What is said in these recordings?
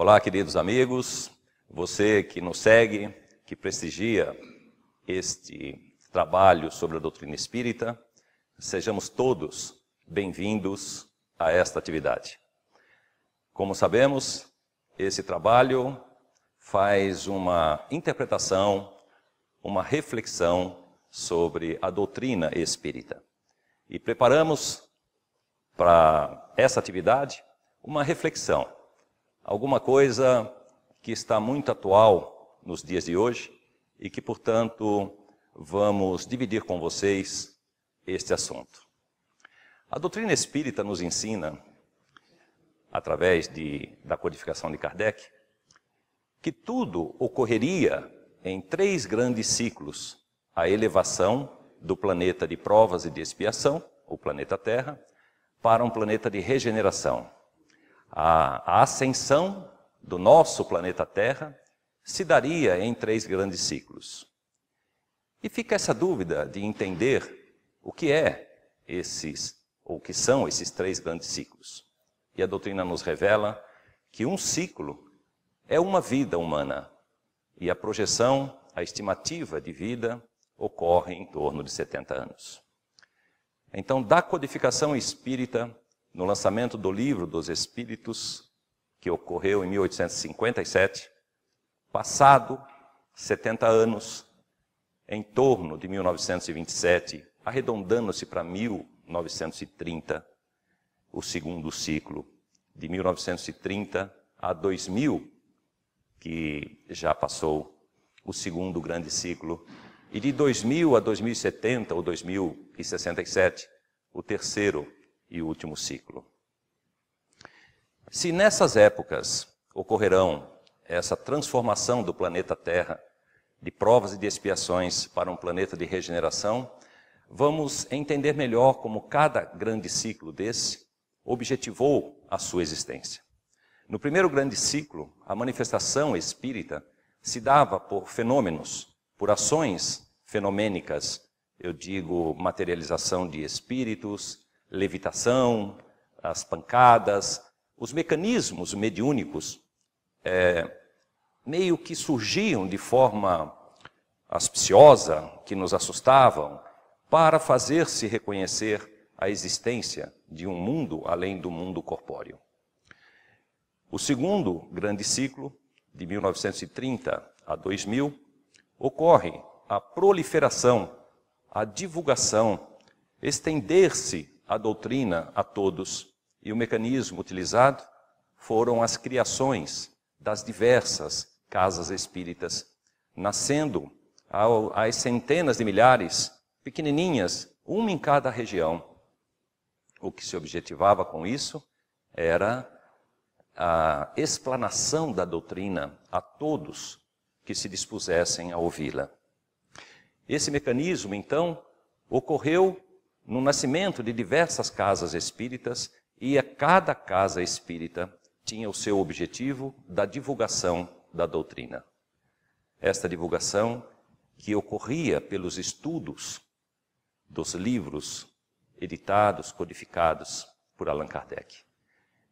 Olá, queridos amigos, você que nos segue, que prestigia este trabalho sobre a doutrina espírita, sejamos todos bem-vindos a esta atividade. Como sabemos, esse trabalho faz uma interpretação, uma reflexão sobre a doutrina espírita. E preparamos para essa atividade uma reflexão, alguma coisa que está muito atual nos dias de hoje e que, portanto, vamos dividir com vocês este assunto. A doutrina espírita nos ensina, através da codificação de Kardec, que tudo ocorreria em 3 grandes ciclos: a elevação do planeta de provas e de expiação, o planeta Terra, para um planeta de regeneração. A ascensão do nosso planeta Terra se daria em 3 grandes ciclos. E fica essa dúvida de entender o que são esses 3 grandes ciclos. E a doutrina nos revela que um ciclo é uma vida humana e a projeção, a estimativa de vida ocorre em torno de 70 anos. Então, da codificação espírita, no lançamento do Livro dos Espíritos, que ocorreu em 1857, passado 70 anos, em torno de 1927, arredondando-se para 1930, o segundo ciclo, de 1930 a 2000, que já passou o segundo grande ciclo, e de 2000 a 2070 ou 2067, o terceiro e último ciclo. Se nessas épocas ocorrerão essa transformação do planeta Terra, de provas e de expiações para um planeta de regeneração, vamos entender melhor como cada grande ciclo desse objetivou a sua existência. No primeiro grande ciclo, a manifestação espírita se dava por fenômenos, por ações fenomênicas, eu digo materialização de espíritos, levitação, as pancadas, os mecanismos mediúnicos meio que surgiam de forma auspiciosa, que nos assustavam, para fazer-se reconhecer a existência de um mundo além do mundo corpóreo. O segundo grande ciclo, de 1930 a 2000, ocorre a proliferação, a divulgação, estender-se a doutrina a todos, e o mecanismo utilizado foram as criações das diversas casas espíritas, nascendo às centenas de milhares, pequenininhas, uma em cada região. O que se objetivava com isso era a explanação da doutrina a todos que se dispusessem a ouvi-la. Esse mecanismo, então, ocorreu no nascimento de diversas casas espíritas, e a cada casa espírita tinha o seu objetivo da divulgação da doutrina. Esta divulgação que ocorria pelos estudos dos livros editados, codificados por Allan Kardec.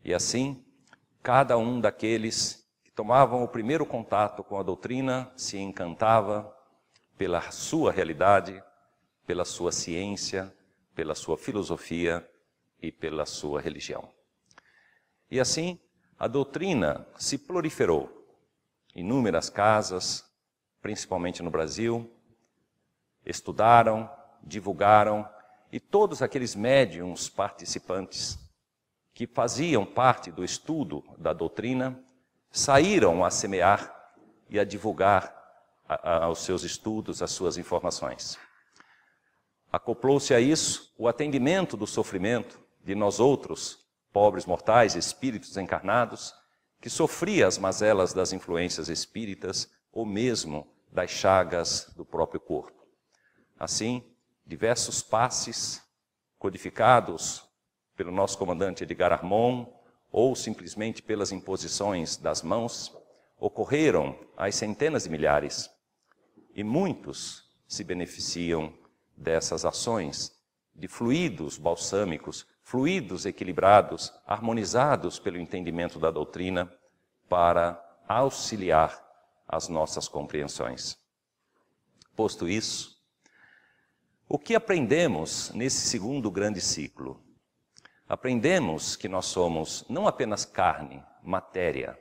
E assim, cada um daqueles que tomavam o primeiro contato com a doutrina se encantava pela sua realidade, pela sua ciência, pela sua filosofia e pela sua religião. E assim, a doutrina se proliferou. Inúmeras casas, principalmente no Brasil, estudaram, divulgaram, e todos aqueles médiuns participantes que faziam parte do estudo da doutrina saíram a semear e a divulgar aos seus estudos, as suas informações. Acoplou-se a isso o atendimento do sofrimento de nós outros, pobres mortais, espíritos encarnados, que sofria as mazelas das influências espíritas ou mesmo das chagas do próprio corpo. Assim, diversos passes codificados pelo nosso comandante Edgar Armon ou simplesmente pelas imposições das mãos ocorreram às centenas de milhares, e muitos se beneficiam dessas ações de fluidos balsâmicos, fluidos equilibrados, harmonizados pelo entendimento da doutrina, para auxiliar as nossas compreensões. Posto isso, o que aprendemos nesse segundo grande ciclo? Aprendemos que nós somos não apenas carne, matéria,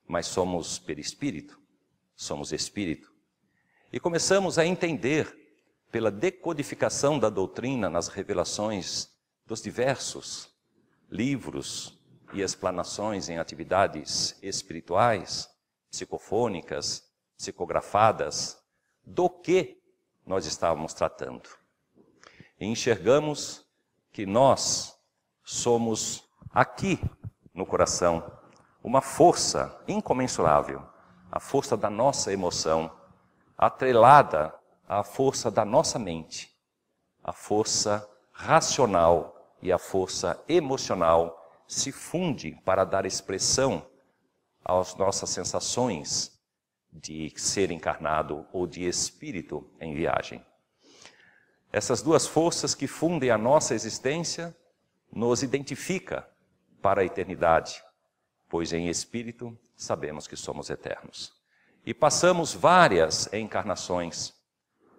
mas somos perispírito, somos espírito. E começamos a entender, pela decodificação da doutrina nas revelações dos diversos livros e explanações em atividades espirituais, psicofônicas, psicografadas, do que nós estávamos tratando. E enxergamos que nós somos aqui no coração uma força incomensurável, a força da nossa emoção, atrelada à força da nossa mente, a força racional e a força emocional se funde para dar expressão às nossas sensações de ser encarnado ou de espírito em viagem. Essas duas forças que fundem a nossa existência nos identifica para a eternidade, pois em espírito sabemos que somos eternos. E passamos várias encarnações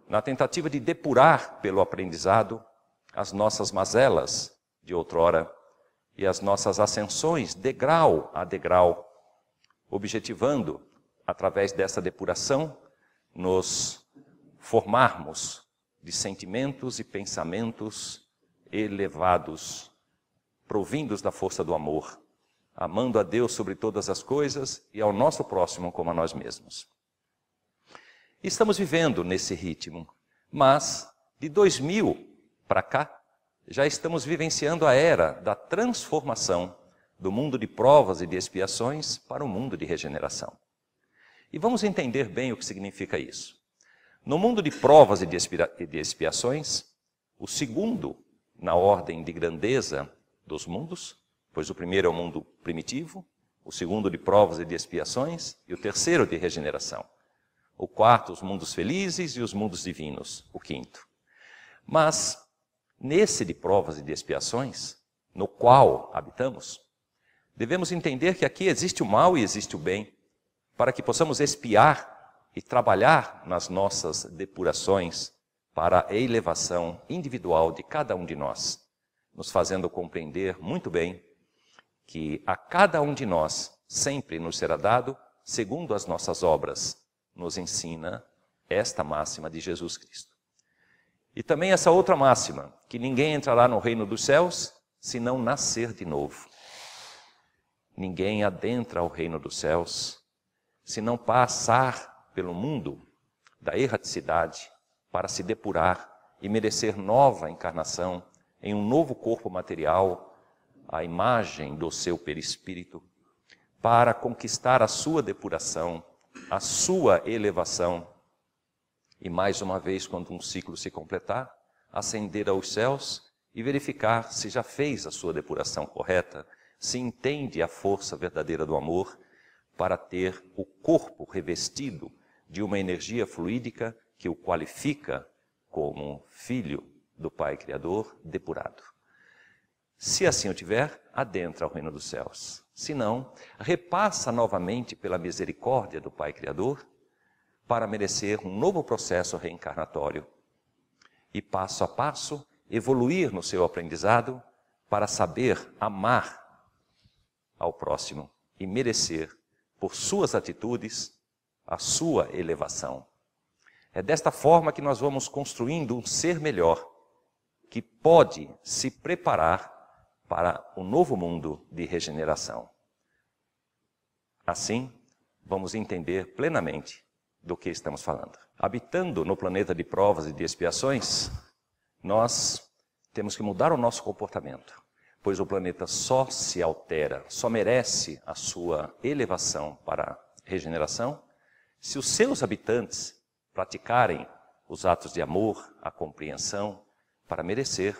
na tentativa de depurar pelo aprendizado as nossas mazelas de outrora e as nossas ascensões degrau a degrau, objetivando, através dessa depuração, nos formarmos de sentimentos e pensamentos elevados, provindos da força do amor, amando a Deus sobre todas as coisas e ao nosso próximo como a nós mesmos. Estamos vivendo nesse ritmo, mas de 2000 para cá, já estamos vivenciando a era da transformação do mundo de provas e de expiações para o mundo de regeneração. E vamos entender bem o que significa isso. No mundo de provas e de expiações, o segundo na ordem de grandeza dos mundos, pois o primeiro é o mundo primitivo, o segundo de provas e de expiações e o terceiro de regeneração. O quarto, os mundos felizes e os mundos divinos, o quinto. Mas, nesse de provas e de expiações, no qual habitamos, devemos entender que aqui existe o mal e existe o bem, para que possamos expiar e trabalhar nas nossas depurações para a elevação individual de cada um de nós, nos fazendo compreender muito bem que a cada um de nós sempre nos será dado segundo as nossas obras, nos ensina esta máxima de Jesus Cristo. E também essa outra máxima, que ninguém entrará no reino dos céus se não nascer de novo. Ninguém adentra ao reino dos céus se não passar pelo mundo da erraticidade para se depurar e merecer nova encarnação em um novo corpo material, a imagem do seu perispírito, para conquistar a sua depuração, a sua elevação, e mais uma vez, quando um ciclo se completar, ascender aos céus e verificar se já fez a sua depuração correta, se entende a força verdadeira do amor, para ter o corpo revestido de uma energia fluídica que o qualifica como filho do Pai Criador depurado. Se assim o tiver, adentra ao reino dos céus. Se não, repassa novamente pela misericórdia do Pai Criador para merecer um novo processo reencarnatório e, passo a passo, evoluir no seu aprendizado para saber amar ao próximo e merecer, por suas atitudes, a sua elevação. É desta forma que nós vamos construindo um ser melhor, que pode se preparar para o novo mundo de regeneração. Assim, vamos entender plenamente do que estamos falando. Habitando no planeta de provas e de expiações, nós temos que mudar o nosso comportamento, pois o planeta só se altera, só merece a sua elevação para a regeneração, se os seus habitantes praticarem os atos de amor, a compreensão, para merecer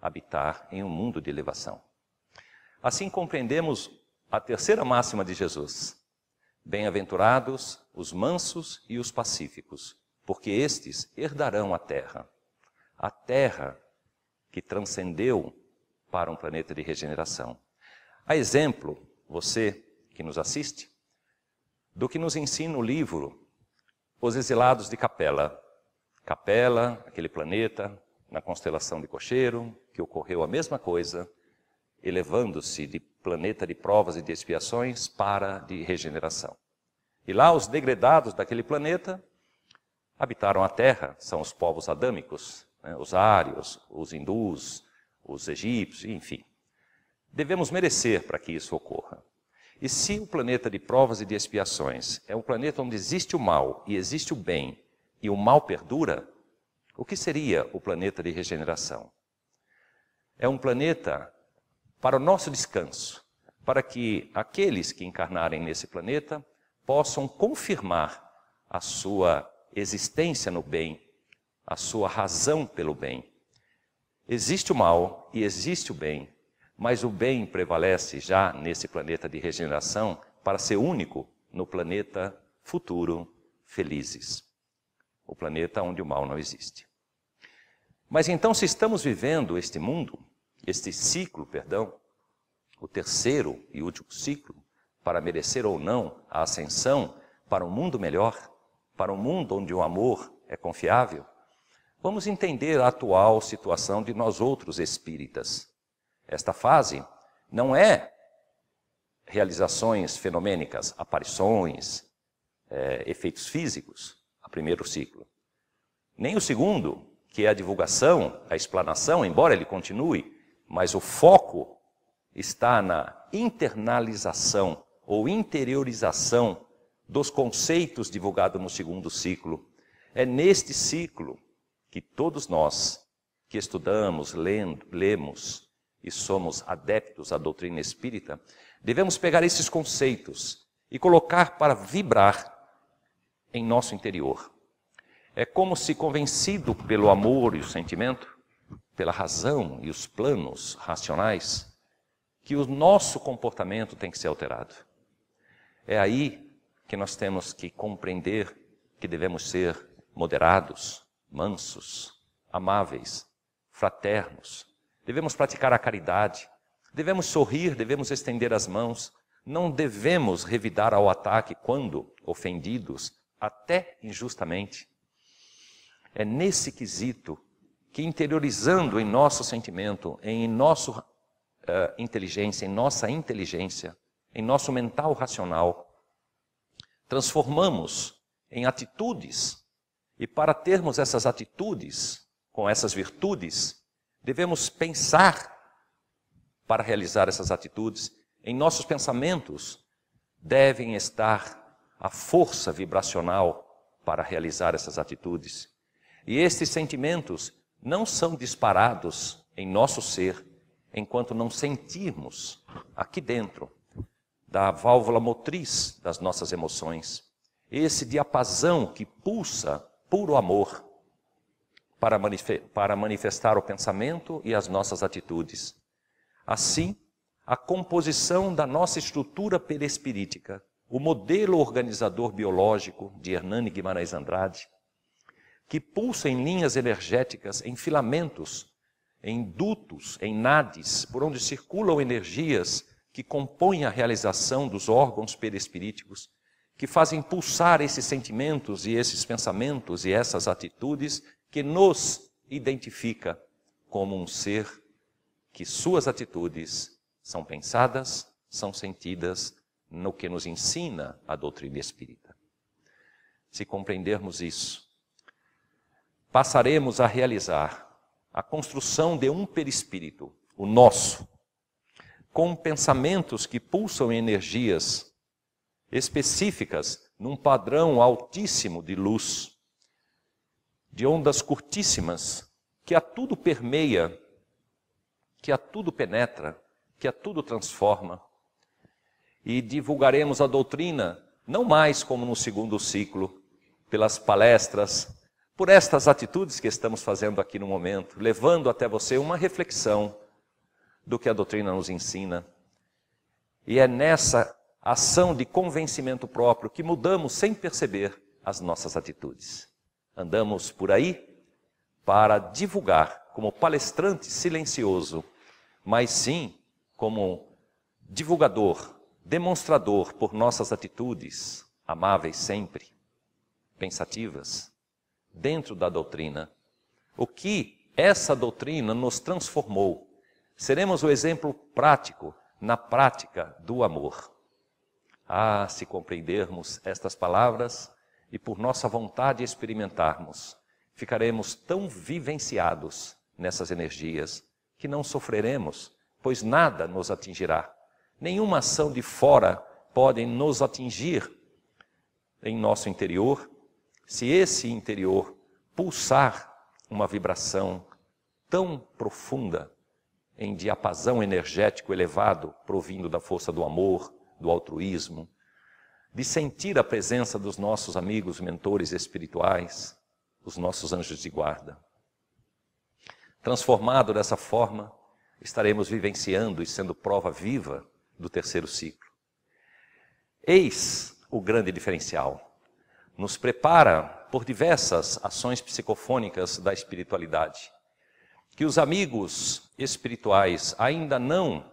habitar em um mundo de elevação. Assim compreendemos a terceira máxima de Jesus: bem-aventurados os mansos e os pacíficos, porque estes herdarão a terra que transcendeu para um planeta de regeneração. A exemplo, você que nos assiste, do que nos ensina o livro Os Exilados de Capella. Capella, aquele planeta na constelação de Cocheiro, que ocorreu a mesma coisa, elevando-se de planeta de provas e de expiações para de regeneração. E lá os degredados daquele planeta habitaram a Terra, são os povos adâmicos, né? Os ários, os hindus, os egípcios, enfim. Devemos merecer para que isso ocorra. E se o planeta de provas e de expiações é um planeta onde existe o mal e existe o bem, e o mal perdura, o que seria o planeta de regeneração? É um planeta para o nosso descanso, para que aqueles que encarnarem nesse planeta possam confirmar a sua existência no bem, a sua razão pelo bem. Existe o mal e existe o bem, mas o bem prevalece já nesse planeta de regeneração para ser único no planeta futuro felizes. O planeta onde o mal não existe. Mas então, se estamos vivendo este mundo, este ciclo, perdão, o terceiro e último ciclo, para merecer ou não a ascensão para um mundo melhor, para um mundo onde o amor é confiável, vamos entender a atual situação de nós outros espíritas. Esta fase não é realizações fenomênicas, aparições, efeitos físicos, o primeiro ciclo. Nem o segundo, que é a divulgação, a explanação, embora ele continue, mas o foco está na internalização ou interiorização dos conceitos divulgados no segundo ciclo. É neste ciclo que todos nós que estudamos, lemos e somos adeptos à doutrina espírita, devemos pegar esses conceitos e colocar para vibrar em nosso interior. É como se, convencido pelo amor e o sentimento, pela razão e os planos racionais, que o nosso comportamento tem que ser alterado. É aí que nós temos que compreender que devemos ser moderados, mansos, amáveis, fraternos. Devemos praticar a caridade, devemos sorrir, devemos estender as mãos, não devemos revidar ao ataque quando ofendidos, até injustamente. É nesse quesito que, interiorizando em nosso sentimento, em nossa inteligência, em nossa inteligência, em nosso mental racional, transformamos em atitudes. E para termos essas atitudes, com essas virtudes, devemos pensar para realizar essas atitudes. Em nossos pensamentos devem estar a força vibracional para realizar essas atitudes. E estes sentimentos não são disparados em nosso ser, enquanto não sentirmos aqui dentro da válvula motriz das nossas emoções, esse diapasão que pulsa puro amor para manifestar o pensamento e as nossas atitudes. Assim, a composição da nossa estrutura perispirítica, o modelo organizador biológico de Hernani Guimarães Andrade, que pulsa em linhas energéticas, em filamentos, em dutos, em nades, por onde circulam energias que compõem a realização dos órgãos perispiríticos, que fazem pulsar esses sentimentos e esses pensamentos e essas atitudes que nos identifica como um ser que suas atitudes são pensadas, são sentidas no que nos ensina a doutrina espírita. Se compreendermos isso, passaremos a realizar a construção de um perispírito, o nosso, com pensamentos que pulsam energias específicas num padrão altíssimo de luz, de ondas curtíssimas, que a tudo permeia, que a tudo penetra, que a tudo transforma. E divulgaremos a doutrina, não mais como no segundo ciclo, pelas palestras, por estas atitudes que estamos fazendo aqui no momento, levando até você uma reflexão do que a doutrina nos ensina. E é nessa ação de convencimento próprio que mudamos sem perceber as nossas atitudes. Andamos por aí para divulgar como palestrante silencioso, mas sim como divulgador, demonstrador por nossas atitudes, amáveis sempre, pensativas, dentro da doutrina. O que essa doutrina nos transformou. Seremos o exemplo prático na prática do amor. Ah, se compreendermos estas palavras e por nossa vontade experimentarmos, ficaremos tão vivenciados nessas energias que não sofreremos, pois nada nos atingirá. Nenhuma ação de fora pode nos atingir em nosso interior, se esse interior pulsar uma vibração tão profunda, em diapasão energético elevado, provindo da força do amor, do altruísmo, de sentir a presença dos nossos amigos, mentores espirituais, os nossos anjos de guarda. Transformado dessa forma, estaremos vivenciando e sendo prova viva do terceiro ciclo. Eis o grande diferencial. Nos prepara por diversas ações psicofônicas da espiritualidade, que os amigos espirituais ainda não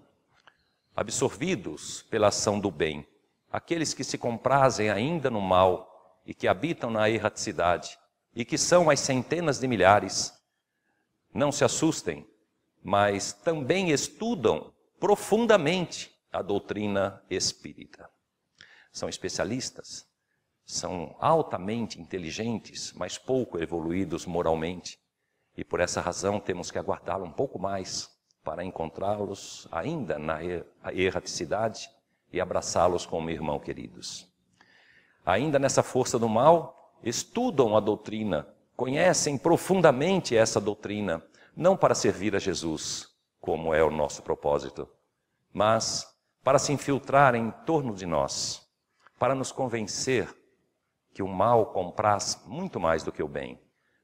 absorvidos pela ação do bem, aqueles que se comprazem ainda no mal e que habitam na erraticidade e que são as centenas de milhares, não se assustem, mas também estudam profundamente a doutrina espírita. São especialistas, são altamente inteligentes, mas pouco evoluídos moralmente. E por essa razão temos que aguardá-lo um pouco mais para encontrá-los ainda na erraticidade e abraçá-los como irmãos queridos. Ainda nessa força do mal, estudam a doutrina, conhecem profundamente essa doutrina, não para servir a Jesus, como é o nosso propósito, mas para se infiltrar em torno de nós, para nos convencer que o mal compraz muito mais do que o bem,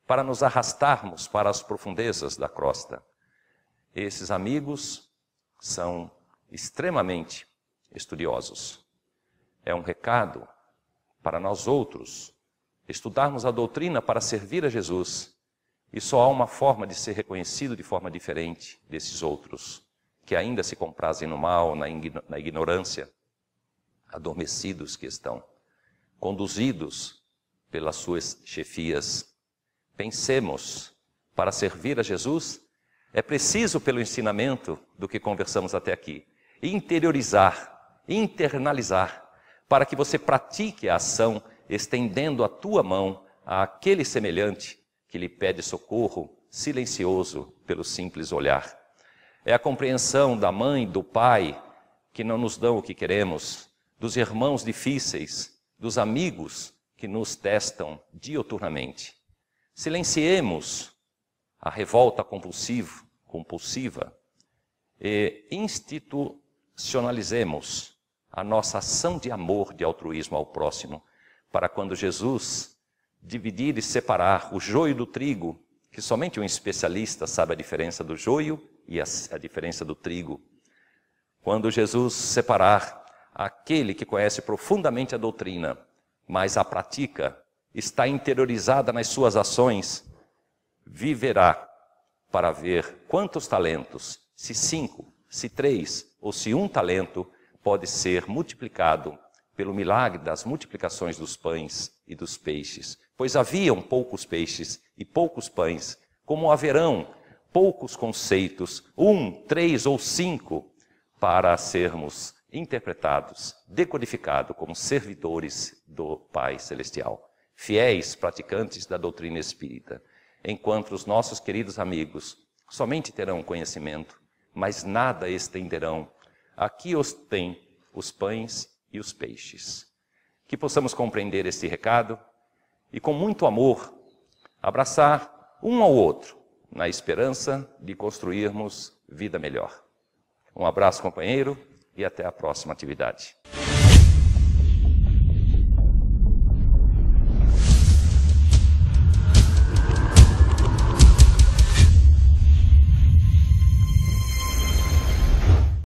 para nos arrastarmos para as profundezas da crosta. Esses amigos são extremamente estudiosos. É um recado para nós outros estudarmos a doutrina para servir a Jesus. E só há uma forma de ser reconhecido de forma diferente desses outros, que ainda se comprazem no mal, na ignorância, adormecidos que estão, conduzidos pelas suas chefias. Pensemos, para servir a Jesus, é preciso, pelo ensinamento do que conversamos até aqui, interiorizar, internalizar, para que você pratique a ação, estendendo a tua mão àquele semelhante que lhe pede socorro, silencioso, pelo simples olhar. É a compreensão da mãe, do pai, que não nos dão o que queremos, dos irmãos difíceis, dos amigos que nos testam diuturnamente. Silenciemos a revolta compulsiva e institucionalizemos a nossa ação de amor, de altruísmo ao próximo, para quando Jesus dividir e separar o joio do trigo, que somente um especialista sabe a diferença do joio e a diferença do trigo. Quando Jesus separar aquele que conhece profundamente a doutrina, mas a pratica, está interiorizada nas suas ações, viverá para ver quantos talentos, se 5, se 3 ou se 1 talento, pode ser multiplicado pelo milagre das multiplicações dos pães e dos peixes. Pois haviam poucos peixes e poucos pães, como haverão poucos conceitos, 1, 3 ou 5, para sermos interpretados, decodificados como servidores do Pai Celestial, fiéis praticantes da doutrina espírita, enquanto os nossos queridos amigos somente terão conhecimento, mas nada estenderão. Aqui os tem os pães e os peixes. Que possamos compreender este recado e com muito amor abraçar um ao outro, na esperança de construirmos vida melhor. Um abraço, companheiro, e até a próxima atividade.